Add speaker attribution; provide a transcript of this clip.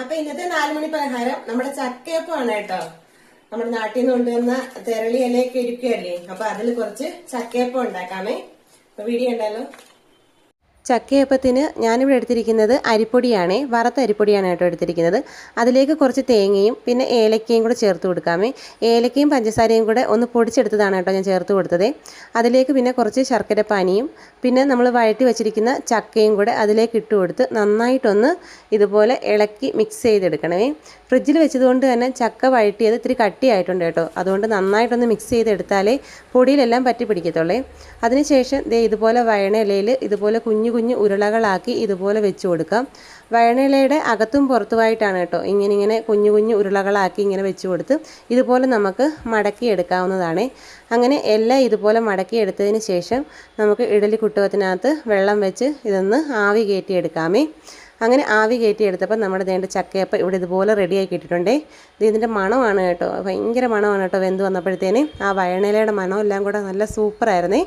Speaker 1: അപ്പൊ ഇന്നത്തെ 4 മണി പലഹാരം നമ്മുടെ ചക്കയപ്പമാണ് കേട്ടോ. നമ്മുടെ നാട്ടിൽ നിന്ന് കൊണ്ടുവന്ന തെരളി ഇലയൊക്കെ ഇരിക്കുകയല്ലേ, അപ്പൊ അതിൽ കുറച്ച് ചക്കയപ്പം ഉണ്ടാക്കാമേ. അപ്പൊ വീഡിയോ ഉണ്ടല്ലോ. ചക്കയപ്പത്തിന് ഞാനിവിടെ എടുത്തിരിക്കുന്നത് അരിപ്പൊടിയാണ്, വറുത്ത അരിപ്പൊടിയാണ് കേട്ടോ എടുത്തിരിക്കുന്നത്. അതിലേക്ക് കുറച്ച് തേങ്ങയും പിന്നെ ഏലക്കയും കൂടെ ചേർത്ത് കൊടുക്കാമേ. ഏലക്കയും പഞ്ചസാരയും കൂടെ ഒന്ന് പൊടിച്ചെടുത്തതാണ് കേട്ടോ ഞാൻ ചേർത്ത് കൊടുത്തത്. അതിലേക്ക് പിന്നെ കുറച്ച് ശർക്കര പാനിയും പിന്നെ നമ്മൾ വഴറ്റി വെച്ചിരിക്കുന്ന ചക്കയും കൂടെ അതിലേക്ക് ഇട്ട് കൊടുത്ത് നന്നായിട്ടൊന്ന് ഇതുപോലെ ഇളക്കി മിക്സ് ചെയ്തെടുക്കണമേ. ഫ്രിഡ്ജിൽ വെച്ചതുകൊണ്ട് തന്നെ ചക്ക വഴറ്റിയത് ഇത്തിരി കട്ടിയായിട്ടുണ്ട് കേട്ടോ. അതുകൊണ്ട് നന്നായിട്ടൊന്ന് മിക്സ് ചെയ്തെടുത്താലേ പൊടിയിലെല്ലാം പറ്റി പിടിക്കത്തുള്ളേ. അതിനുശേഷം ദേ ഇതുപോലെ വയണയിലയിൽ ഇതുപോലെ കുഞ്ഞു കുഞ്ഞു ഉരുളകളാക്കി ഇതുപോലെ വെച്ച് കൊടുക്കാം. വയണയിലയുടെ അകത്തും പുറത്തുമായിട്ടാണ് കേട്ടോ ഇങ്ങനെ കുഞ്ഞു കുഞ്ഞു ഉരുളകളാക്കി ഇങ്ങനെ വെച്ച് കൊടുത്ത് ഇതുപോലെ നമുക്ക് മടക്കി എടുക്കാവുന്നതാണ്. അങ്ങനെ എല്ലാം ഇതുപോലെ മടക്കി എടുത്തതിന് ശേഷം നമുക്ക് ഇഡലി കുട്ടകത്തിനകത്ത് വെള്ളം വെച്ച് ഇതൊന്ന് ആവി കയറ്റിയെടുക്കാമേ. അങ്ങനെ ആവി കയറ്റിയെടുത്തപ്പോൾ നമ്മുടെ ദേണ്ട ചക്കയപ്പം ഇവിടെ ഇതുപോലെ റെഡിയാക്കി ഇട്ടിട്ടുണ്ടേ. ഇതിൻ്റെ മണമാണ് കേട്ടോ, ഭയങ്കര മണമാണ് കേട്ടോ വെന്ത് വന്നപ്പോഴത്തേന്. ആ വയണയിലയുടെ മണം എല്ലാം കൂടെ നല്ല സൂപ്പറായിരുന്നേ.